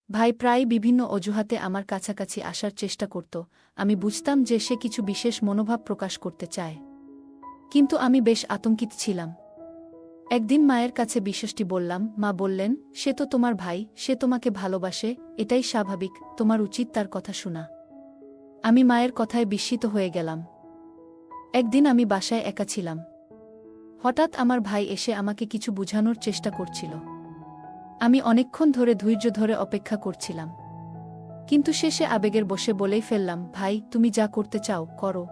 ভাই প্রায় বিভিন্ন অজুহাতে আমার কাছাকাছি আসার চেষ্টা করত। আমি বুঝতাম যে সে কিছু বিশেষ মনোভাব প্রকাশ করতে চায়, কিন্তু আমি বেশ আতঙ্কিত ছিলাম। একদিন মায়ের কাছে বিষয়টি বললাম। মা বললেন, সে তো তোমার ভাই, সে তোমাকে ভালোবাসে, এটাই স্বাভাবিক, তোমার উচিত তার কথা শোনা। আমি মায়ের কথায় বিস্মিত হয়ে গেলাম। একদিন আমি বাসায় একা ছিলাম। হঠাৎ আমার ভাই এসে আমাকে কিছু বোঝানোর চেষ্টা করছিল। আমি অনেকক্ষণ ধরে ধৈর্য ধরে অপেক্ষা করছিলাম, কিন্তু শেষে আবেগের বশে বলেই ফেললাম, ভাই তুমি যা করতে চাও করো,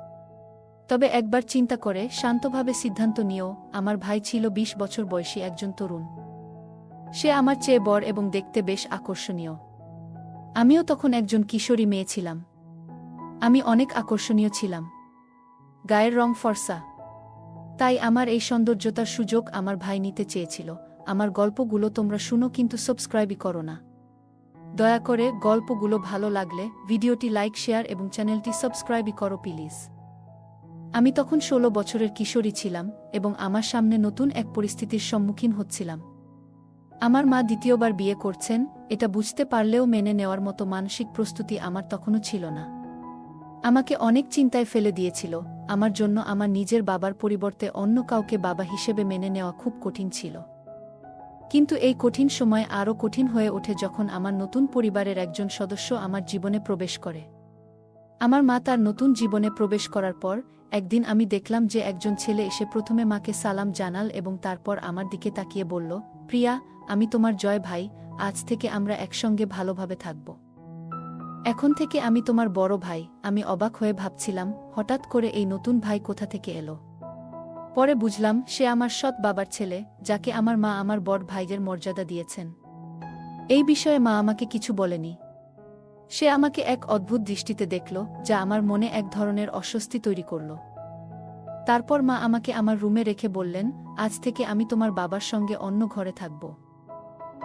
তবে একবার চিন্তা করে শান্তভাবে সিদ্ধান্ত নিও। আমার ভাই ছিল ২০ বছর বয়সী একজন তরুণ। সে আমার চেয়ে বড় এবং দেখতে বেশ আকর্ষণীয়। আমিও তখন একজন কিশোরী মেয়ে ছিলাম। আমি অনেক আকর্ষণীয় ছিলাম, গায়ের রং ফর্সা। তাই আমার এই সৌন্দর্যতার সুযোগ আমার ভাই নিতে চেয়েছিল। আমার গল্পগুলো তোমরা শুনো, কিন্তু সাবস্ক্রাইবই করো না। দয়া করে গল্পগুলো ভালো লাগলে ভিডিওটি লাইক, শেয়ার এবং চ্যানেলটি সাবস্ক্রাইবই করো প্লিজ। আমি তখন ১৬ বছরের কিশোরী ছিলাম এবং আমার সামনে নতুন এক পরিস্থিতির সম্মুখীন হচ্ছিলাম। আমার মা দ্বিতীয়বার বিয়ে করছেন, এটা বুঝতে পারলেও মেনে নেওয়ার মতো মানসিক প্রস্তুতি আমার তখনও ছিল না। আমাকে অনেক চিন্তায় ফেলে দিয়েছিল। আমার জন্য আমার নিজের বাবার পরিবর্তে অন্য কাউকে বাবা হিসেবে মেনে নেওয়া খুব কঠিন ছিল। কিন্তু এই কঠিন সময় আরও কঠিন হয়ে ওঠে যখন আমার নতুন পরিবারের একজন সদস্য আমার জীবনে প্রবেশ করে। আমার মা তার নতুন জীবনে প্রবেশ করার পর একদিন আমি দেখলাম যে একজন ছেলে এসে প্রথমে মাকে সালাম জানাল এবং তারপর আমার দিকে তাকিয়ে বলল, প্রিয়া, আমি তোমার জয় ভাই, আজ থেকে আমরা একসঙ্গে ভালোভাবে থাকব। এখন থেকে আমি তোমার বড় ভাই। আমি অবাক হয়ে ভাবছিলাম, হঠাৎ করে এই নতুন ভাই কোথা থেকে এলো। পরে বুঝলাম সে আমার সৎ বাবার ছেলে, যাকে আমার মা আমার বড় ভাইয়ের মর্যাদা দিয়েছেন। এই বিষয়ে মা আমাকে কিছু বলেনি। সে আমাকে এক অদ্ভুত দৃষ্টিতে দেখল, যা আমার মনে এক ধরনের অস্বস্তি তৈরি করল। তারপর মা আমাকে আমার রুমে রেখে বললেন, আজ থেকে আমি তোমার বাবার সঙ্গে অন্য ঘরে থাকব।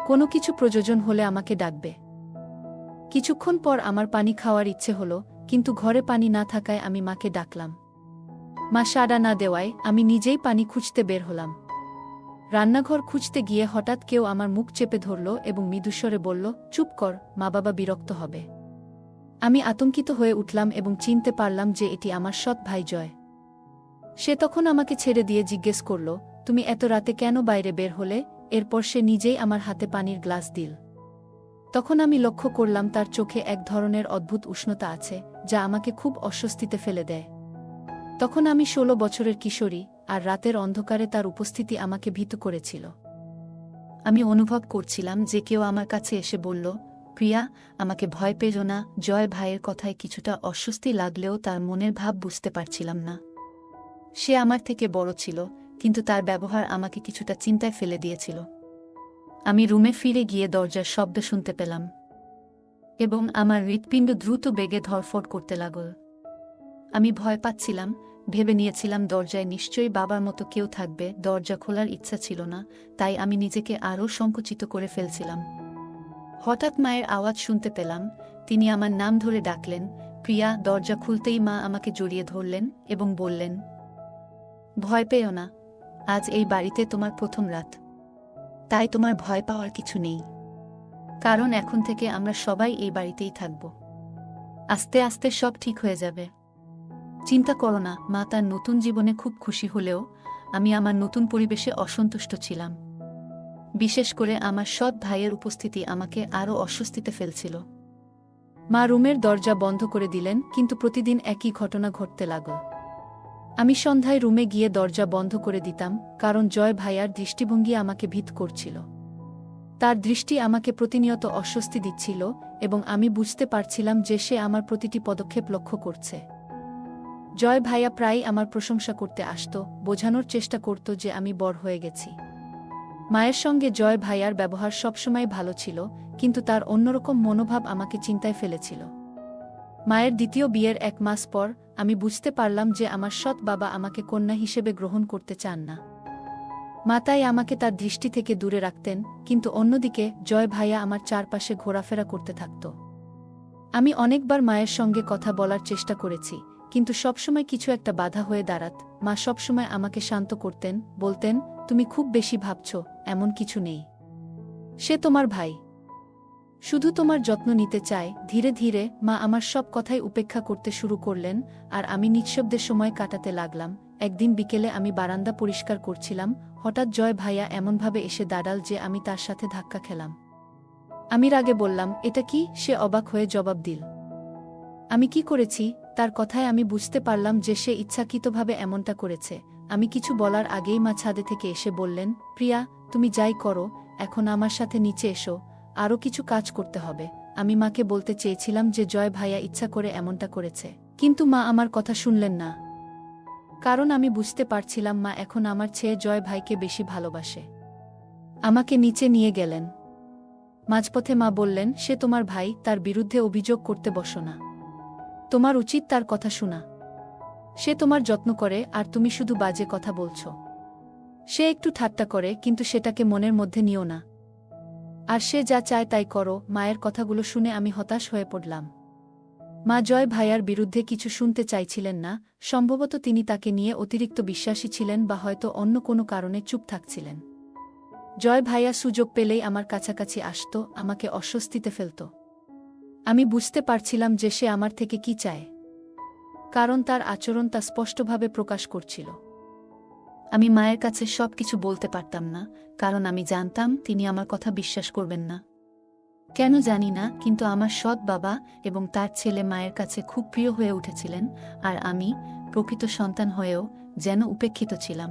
কোনো কিছু প্রয়োজন হলে আমাকে ডাকবে। কিছুক্ষণ পর আমার পানি খাওয়ার ইচ্ছে হলো, কিন্তু ঘরে পানি না থাকায় আমি মাকে ডাকলাম। মা সাড়া না দেওয়ায় আমি নিজেই পানি খুঁজতে বের হলাম। রান্নাঘর খুঁজতে গিয়ে হঠাৎ কেউ আমার মুখ চেপে ধরল এবং মৃদুস্বরে বলল, চুপ কর, মা বাবা বিরক্ত হবে। আমি আতঙ্কিত হয়ে উঠলাম এবং চিনতে পারলাম যে এটি আমার সৎ ভাই জয়। সে তখন আমাকে ছেড়ে দিয়ে জিজ্ঞেস করল, তুমি এত রাতে কেন বাইরে বের হলে? এরপর সে নিজেই আমার হাতে পানির গ্লাস দিল। তখন আমি লক্ষ্য করলাম তার চোখে এক ধরনের অদ্ভুত উষ্ণতা আছে, যা আমাকে খুব অস্বস্তিতে ফেলে দেয়। তখন আমি ১৬ বছরের কিশোরী, আর রাতের অন্ধকারে তার উপস্থিতি আমাকে ভীত করেছিল। আমি অনুভব করছিলাম যে কেউ আমার কাছে এসে বলল, প্রিয়া, আমাকে ভয় পেও না। জয় ভাইয়ের কথায় কিছুটা অস্বস্তি লাগলেও তার মনের ভাব বুঝতে পারছিলাম না। সে আমার থেকে বড় ছিল, কিন্তু তার ব্যবহার আমাকে কিছুটা চিন্তায় ফেলে দিয়েছিল। আমি রুমে ফিরে গিয়ে দরজার শব্দ শুনতে পেলাম এবং আমার হৃৎপিণ্ড দ্রুত বেগে ধড়ফড় করতে লাগল। আমি ভয় পাচ্ছিলাম, ভেবে নিয়েছিলাম দরজায় নিশ্চয়ই বাবার মতো কেউ থাকবে। দরজা খোলার ইচ্ছা ছিল না, তাই আমি নিজেকে আরও সংকুচিত করে ফেলছিলাম। হঠাৎ মায়ের আওয়াজ শুনতে পেলাম। তিনি আমার নাম ধরে ডাকলেন, প্রিয়া। দরজা খুলতেই মা আমাকে জড়িয়ে ধরলেন এবং বললেন, ভয় পেও না, আজ এই বাড়িতে তোমার প্রথম রাত। তাই তোমার ভয় পাওয়ার কিছু নেই, কারণ এখন থেকে আমরা সবাই এই বাড়িতেই থাকব। আস্তে আস্তে সব ঠিক হয়ে যাবে। চিন্তা করো না। মা তার নতুন জীবনে খুব খুশি হলেও আমি আমার নতুন পরিবেশে অসন্তুষ্ট ছিলাম। বিশেষ করে আমার সৎ ভাইয়ের উপস্থিতি আমাকে আরও অস্বস্তিতে ফেলছিল। মা রুমের দরজা বন্ধ করে দিলেন, কিন্তু প্রতিদিন একই ঘটনা ঘটতে লাগল। আমি সন্ধ্যায় রুমে গিয়ে দরজা বন্ধ করে দিতাম, কারণ জয় ভাইয়ার দৃষ্টিভঙ্গি আমাকে ভীত করছিল। তার দৃষ্টি আমাকে প্রতিনিয়ত অস্বস্তি দিচ্ছিল এবং আমি বুঝতে পারছিলাম যে সে আমার প্রতিটি পদক্ষেপ লক্ষ্য করছে। জয় ভাইয়া প্রায়ই আমার প্রশংসা করতে আসত, বোঝানোর চেষ্টা করত যে আমি বড় হয়ে গেছি। মায়ের সঙ্গে জয় ভাইয়ার ব্যবহার সবসময় ভালো ছিল, কিন্তু তার অন্যরকম মনোভাব আমাকে চিন্তায় ফেলেছিল। মায়ের দ্বিতীয় বিয়ের ১ মাস পর আমি বুঝতে পারলাম যে আমার সৎ বাবা আমাকে কন্যা হিসেবে গ্রহণ করতে চান না। মা তাই আমাকে তার দৃষ্টি থেকে দূরে রাখতেন, কিন্তু অন্যদিকে জয় ভাইয়া আমার চারপাশে ঘোরাফেরা করতে থাকত। আমি অনেকবার মায়ের সঙ্গে কথা বলার চেষ্টা করেছি, কিন্তু সবসময় কিছু একটা বাধা হয়ে দাঁড়াত। মা সবসময় আমাকে শান্ত করতেন, বলতেন, তুমি খুব বেশি ভাবছ, এমন কিছু নেই। সে তোমার ভাই। শুধু তোমার যত্ন নিতে চায়। ধীরে ধীরে মা আমার সব কথাই উপেক্ষা করতে শুরু করলেন, আর আমি নিঃশব্দে সময় কাটাতে লাগলাম। একদিন বিকেলে আমি বারান্দা পরিষ্কার করছিলাম, হঠাৎ জয় ভাইয়া এমনভাবে এসে দাঁড়াল যে আমি তার সাথে ধাক্কা খেলাম। আমি রাগে বললাম, এটা কি? সে অবাক হয়ে জবাব দিল, আমি কি করেছি? তার কথায় আমি বুঝতে পারলাম যে সে ইচ্ছাকৃতভাবে এমনটা করেছে। আমি কিছু বলার আগেই মা ছাদে থেকে এসে বললেন, প্রিয়া, তুমি যাই করো, এখন আমার সাথে নিচে এসো, আরও কিছু কাজ করতে হবে। আমি মাকে বলতে চেয়েছিলাম যে জয় ভাইয়া ইচ্ছা করে এমনটা করেছে, কিন্তু মা আমার কথা শুনলেন না। কারণ আমি বুঝতে পারছিলাম মা এখন আমার চেয়ে জয় ভাইকে বেশি ভালোবাসে। আমাকে নিচে নিয়ে গেলেন। মাঝপথে মা বললেন, সে তোমার ভাই, তার বিরুদ্ধে অভিযোগ করতে বসো না। তোমার উচিত তার কথা শোনা। সে তোমার যত্ন করে, আর তুমি শুধু বাজে কথা বলছ। সে একটু ঠাট্টা করে, কিন্তু সেটাকে মনের মধ্যে নিও না। আর সে যা চায় তাই করো। মায়ের কথাগুলো শুনে আমি হতাশ হয়ে পড়লাম। মা জয় ভাইয়ার বিরুদ্ধে কিছু শুনতে চাইছিলেন না। সম্ভবত তিনি তাকে নিয়ে অতিরিক্ত বিশ্বাসী ছিলেন, বা হয়তো অন্য কোনো কারণে চুপ থাকছিলেন। জয় ভাইয়া সুযোগ পেলেই আমার কাছাকাছি আসত, আমাকে অস্বস্তিতে ফেলত। আমি বুঝতে পারছিলাম যে সে আমার থেকে কি চায়, কারণ তার আচরণ তা স্পষ্টভাবে প্রকাশ করছিল। আমি মায়ের কাছে সবকিছু বলতে পারতাম না, কারণ আমি জানতাম তিনি আমার কথা বিশ্বাস করবেন না। কেন জানি না, কিন্তু আমার সৎ বাবা এবং তার ছেলে মায়ের কাছে খুব প্রিয় হয়ে উঠেছিলেন, আর আমি, প্রকৃত সন্তান হয়েও, যেন উপেক্ষিত ছিলাম।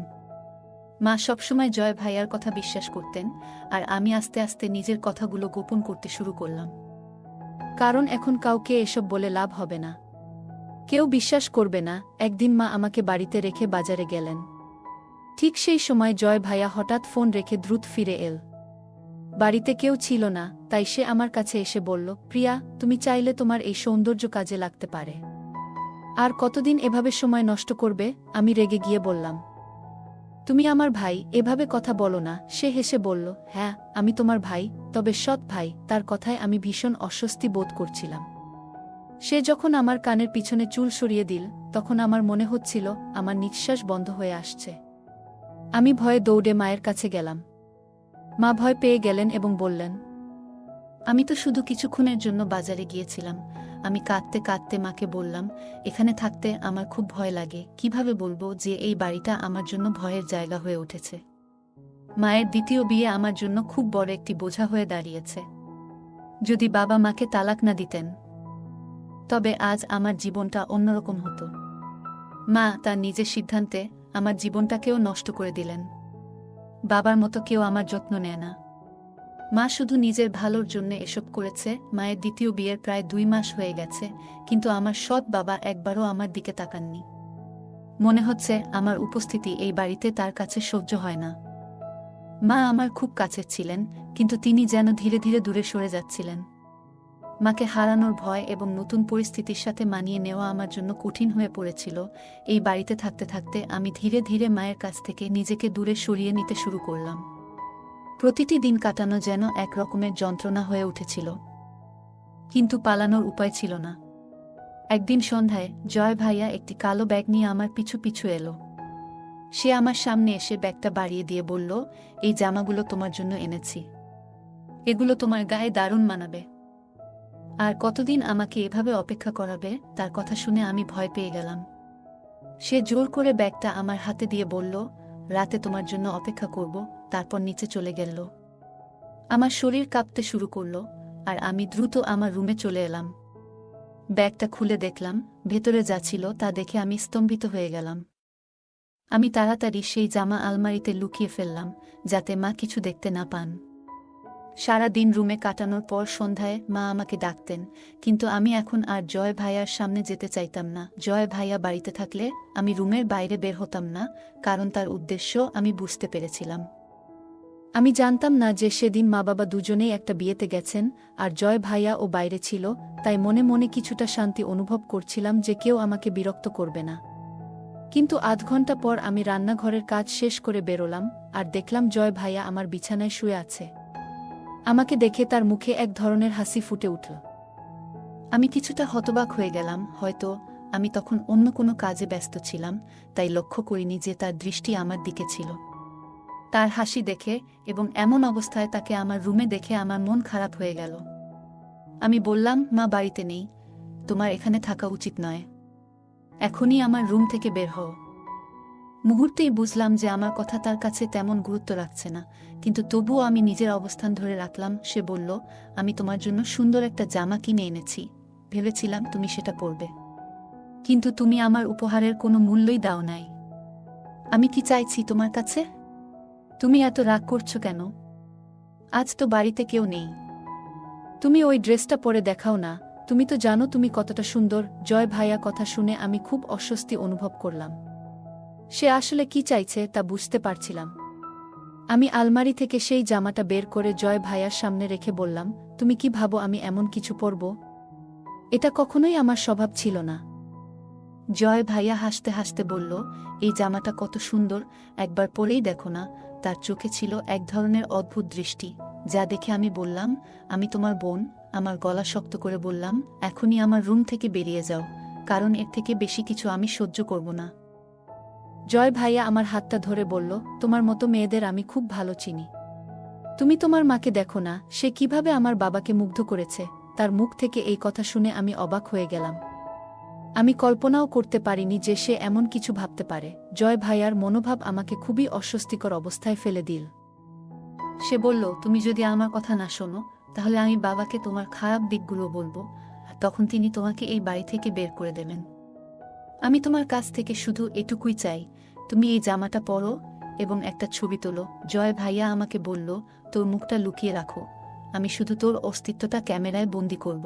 মা সবসময় জয় ভাইয়ার কথা বিশ্বাস করতেন, আর আমি আস্তে আস্তে নিজের কথাগুলো গোপন করতে শুরু করলাম। কারণ এখন কাউকে এসব বলে লাভ হবে না, কেউ বিশ্বাস করবে না। একদিন মা আমাকে বাড়িতে রেখে বাজারে গেলেন। ঠিক সেই সময় জয় ভাইয়া হঠাৎ ফোন রেখে দ্রুত ফিরে এল। বাড়িতে কেউ ছিল না, তাই সে আমার কাছে এসে বলল, প্রিয়া, তুমি চাইলে তোমার এই সৌন্দর্য কাজে লাগতে পারে। আর কতদিন এভাবে সময় নষ্ট করবে? আমি রেগে গিয়ে বললাম, তুমি আমার ভাই, এভাবে কথা বলো না। সে হেসে বলল, হ্যাঁ, আমি তোমার ভাই, তবে সৎ ভাই। তার কথায় আমি ভীষণ অস্বস্তি বোধ করছিলাম। সে যখন আমার কানের পিছনে চুল সরিয়ে দিল, তখন আমার মনে হচ্ছিল আমার নিঃশ্বাস বন্ধ হয়ে আসছে। আমি ভয়ে দৌড়ে মায়ের কাছে গেলাম। মা ভয় পেয়ে গেলেন এবং বললেন, আমি তো শুধু কিছুক্ষণের জন্য বাজারে গিয়েছিলাম। আমি কাঁদতে কাঁদতে মাকে বললাম, এখানে থাকতে আমার খুব ভয় লাগে। কিভাবে বলবো যে এই বাড়িটা আমার জন্য ভয়ের জায়গা হয়ে উঠেছে? মায়ের দ্বিতীয় বিয়ে আমার জন্য খুব বড় একটি বোঝা হয়ে দাঁড়িয়েছে। যদি বাবা মাকে তালাক না দিতেন, তবে আজ আমার জীবনটা অন্যরকম হতো। মা তার নিজের সিদ্ধান্তে আমার জীবনটাকেও নষ্ট করে দিলেন। বাবার মতো কেউ আমার যত্ন নেয় না। মা শুধু নিজের ভালোর জন্য এসব করেছে। মায়ের দ্বিতীয় বিয়ের প্রায় 2 মাস হয়ে গেছে, কিন্তু আমার সৎ বাবা একবারও আমার দিকে তাকাননি। মনে হচ্ছে আমার উপস্থিতি এই বাড়িতে তার কাছে সহ্য হয় না। মা আমার খুব কাছের ছিলেন, কিন্তু তিনি যেন ধীরে ধীরে দূরে সরে যাচ্ছিলেন। মাকে হারানোর ভয় এবং নতুন পরিস্থিতির সাথে মানিয়ে নেওয়া আমার জন্য কঠিন হয়ে পড়েছিল। এই বাড়িতে থাকতে থাকতে আমি ধীরে ধীরে মায়ের কাছ থেকে নিজেকে দূরে সরিয়ে নিতে শুরু করলাম। প্রতিটি দিন কাটানো যেন এক রকমের যন্ত্রণা হয়ে উঠেছিল, কিন্তু পালানোর উপায় ছিল না। একদিন সন্ধ্যায় জয় ভাইয়া একটি কালো ব্যাগ নিয়ে আমার পিছু পিছু এলো। সে আমার সামনে এসে ব্যাগটা বাড়িয়ে দিয়ে বলল, এই জামাগুলো তোমার জন্য এনেছি। এগুলো তোমার গায়ে দারুণ মানাবে। আর কতদিন আমাকে এভাবে অপেক্ষা করাবে? তার কথা শুনে আমি ভয় পেয়ে গেলাম। সে জোর করে ব্যাগটা আমার হাতে দিয়ে বলল, রাতে তোমার জন্য অপেক্ষা করব। তারপর নিচে চলে গেল। আমার শরীর কাঁপতে শুরু করল, আর আমি দ্রুত আমার রুমে চলে এলাম। ব্যাগটা খুলে দেখলাম, ভেতরে যা ছিল তা দেখে আমি স্তম্ভিত হয়ে গেলাম। আমি তাড়াতাড়ি সেই জামা আলমারিতে লুকিয়ে ফেললাম, যাতে মা কিছু দেখতে না পান। সারা দিন রুমে কাটানোর পর সন্ধ্যায় মা আমাকে ডাকতেন, কিন্তু আমি এখন আর জয় ভাইয়ার সামনে যেতে চাইতাম না। জয় ভাইয়া বাড়িতে থাকলে আমি রুমের বাইরে বের হতাম না, কারণ তার উদ্দেশ্য আমি বুঝতে পেরেছিলাম। আমি জানতাম না যে সেদিন মা বাবা দুজনেই একটা বিয়েতে গেছেন, আর জয় ভাইয়া ও বাইরে ছিল। তাই মনে মনে কিছুটা শান্তি অনুভব করছিলাম যে কেউ আমাকে বিরক্ত করবে না। কিন্তু আধ ঘন্টা পর আমি রান্নাঘরের কাজ শেষ করে বেরোলাম, আর দেখলাম জয় ভাইয়া আমার বিছানায় শুয়ে আছে। আমাকে দেখে তার মুখে এক ধরনের হাসি ফুটে উঠল। আমি কিছুটা হতবাক হয়ে গেলাম। হয়তো আমি তখন অন্য কোনো কাজে ব্যস্ত ছিলাম, তাই লক্ষ্য করিনি যে তার দৃষ্টি আমার দিকে ছিল। তার হাসি দেখে এবং এমন অবস্থায় তাকে আমার রুমে দেখে আমার মন খারাপ হয়ে গেল। আমি বললাম, মা বাড়িতে নেই, তোমার এখানে থাকা উচিত নয়, এখনই আমার রুম থেকে বের হও। মুহূর্তেই বুঝলাম যে আমার কথা তার কাছে তেমন গুরুত্ব রাখছে না, কিন্তু তবুও আমি নিজের অবস্থান ধরে রাখলাম। সে বলল, আমি তোমার জন্য সুন্দর একটা জামা কিনে এনেছি, ভেবেছিলাম তুমি সেটা পরবে, কিন্তু তুমি আমার উপহারের কোনো মূল্যই দাও নাই। আমি কি চাইছি তোমার কাছে? তুমি এত রাগ করছো কেন? আজ তো বাড়িতে কেউ নেই, তুমি ওই ড্রেসটা পরে দেখাও না, তুমি তো জানো তুমি কতটা সুন্দর। জয় ভাইয়া কথা শুনে আমি খুব অস্বস্তি অনুভব করলাম। সে আসলে কি চাইছে তা বুঝতে পারছিলাম। আমি আলমারি থেকে সেই জামাটা বের করে জয় ভাইয়ার সামনে রেখে বললাম, তুমি কি ভাবো আমি এমন কিছু পরব? এটা কখনোই আমার স্বভাব ছিল না। জয় ভাইয়া হাসতে হাসতে বলল, এই জামাটা কত সুন্দর, একবার পরেই দেখো না। তার চোখে ছিল এক ধরনের অদ্ভুত দৃষ্টি, যা দেখে আমি বললাম, আমি তোমার বোন। আমার গলা শক্ত করে বললাম, এখনই আমার রুম থেকে বেরিয়ে যাও, কারণ এর থেকে বেশি কিছু আমি সহ্য করব না। জয় ভাইয়া আমার হাতটা ধরে বলল, তোমার মতো মেয়েদের আমি খুব ভালো চিনি। তুমি তোমার মাকে দেখো না, সে কিভাবে আমার বাবাকে মুগ্ধ করেছে। তার মুখ থেকে এই কথা শুনে আমি অবাক হয়ে গেলাম। আমি কল্পনাও করতে পারিনি যে সে এমন কিছু ভাবতে পারে। জয় ভাইয়ার মনোভাব আমাকে খুবই অস্বস্তিকর অবস্থায় ফেলে দিল। সে বলল, তুমি যদি আমার কথা না শোনো, তাহলে আমি বাবাকে তোমার খারাপ দিকগুলো বলবো, আর তখন তিনি তোমাকে এই বাড়ি থেকে বের করে দেবেন। আমি তোমার কাছ থেকে শুধু এটুকুই চাই, তুমি এই জামাটা পরো এবং একটা ছবি তোলো। জয় ভাইয়া আমাকে বলল, তোর মুখটা লুকিয়ে রাখো, আমি শুধু তোর অস্তিত্বটা ক্যামেরায় বন্দি করব।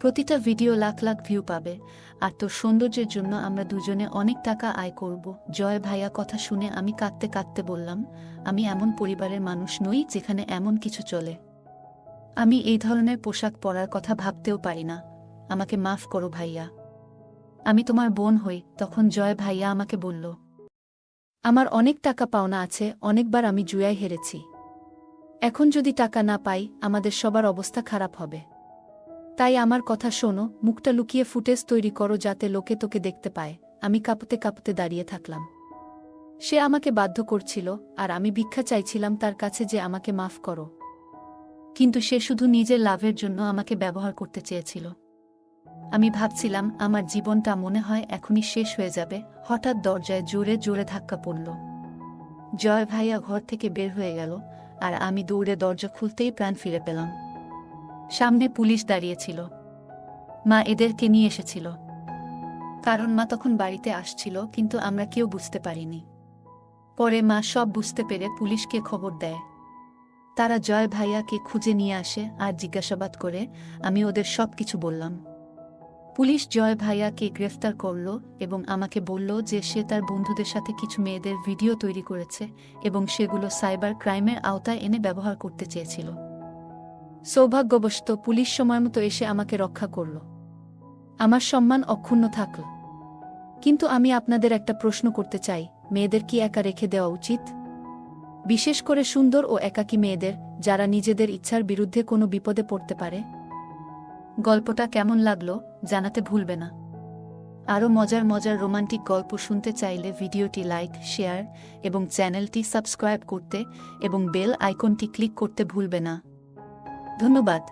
প্রতিটা ভিডিও লাখ লাখ ভিউ পাবে, আর তোর সৌন্দর্যের জন্য আমরা দুজনে অনেক টাকা আয় করব। জয় ভাইয়া কথা শুনে আমি কাঁদতে কাঁদতে বললাম, আমি এমন পরিবারের মানুষ নই যেখানে এমন কিছু চলে। আমি এই ধরনের পোশাক পরার কথা ভাবতেও পারি না, আমাকে মাফ করো ভাইয়া। আমি তোমার বোন হই। তখন জয় ভাইয়া আমাকে বলল, আমার অনেক টাকা পাওনা আছে, অনেকবার আমি জুয়ায় হেরেছি, এখন যদি টাকা না পাই আমাদের সবার অবস্থা খারাপ হবে। তাই আমার কথা শোনো, মুখটা লুকিয়ে ফুটেজ তৈরি করো যাতে লোকে তোকে দেখতে পায়। আমি কাঁপতে কাঁপতে দাঁড়িয়ে থাকলাম। সে আমাকে বাধ্য করছিল, আর আমি ভিক্ষা চাইছিলাম তার কাছে যে আমাকে মাফ করো, কিন্তু সে শুধু নিজের লাভের জন্য আমাকে ব্যবহার করতে চেয়েছিল। আমি ভাবছিলাম আমার জীবনটা মনে হয় এখনই শেষ হয়ে যাবে। হঠাৎ দরজায় জোরে জোরে ধাক্কা পড়ল। জয় ভাইয়া ঘর থেকে বের হয়ে গেল, আর আমি দৌড়ে দরজা খুলতেই প্রাণ ফিরে পেলাম। সামনে পুলিশ দাঁড়িয়েছিল। মা এদেরকে নিয়ে এসেছিল, কারণ মা তখন বাড়িতে আসছিল, কিন্তু আমরা কেউ বুঝতে পারিনি। পরে মা সব বুঝতে পেরে পুলিশকে খবর দেয়। তারা জয় ভাইয়াকে খুঁজে নিয়ে আসে আর জিজ্ঞাসাবাদ করে। আমি ওদের সব কিছু বললাম। পুলিশ জয় ভাইয়াকে গ্রেফতার করল এবং আমাকে বলল যে সে তার বন্ধুদের সাথে কিছু মেয়েদের ভিডিও তৈরি করেছে এবং সেগুলো সাইবার ক্রাইমের আওতায় এনে ব্যবহার করতে চেয়েছিল। সৌভাগ্যবশত পুলিশ সময়মতো এসে আমাকে রক্ষা করল। আমার সম্মান অক্ষুণ্ণ থাকল। কিন্তু আমি আপনাদের একটা প্রশ্ন করতে চাই, মেয়েদের কি একা রেখে দেওয়া উচিত? বিশেষ করে সুন্দর ও একাকী মেয়েদের, যারা নিজেদের ইচ্ছার বিরুদ্ধে কোনো বিপদে পড়তে পারে? গল্পটা কেমন লাগলো জানাতে ভুলবে না। আরও মজার মজার রোমান্টিক গল্প শুনতে চাইলে ভিডিওটি লাইক, শেয়ার এবং চ্যানেলটি সাবস্ক্রাইব করতে এবং বেল আইকনটি ক্লিক করতে ভুলবে না। ধন্যবাদ।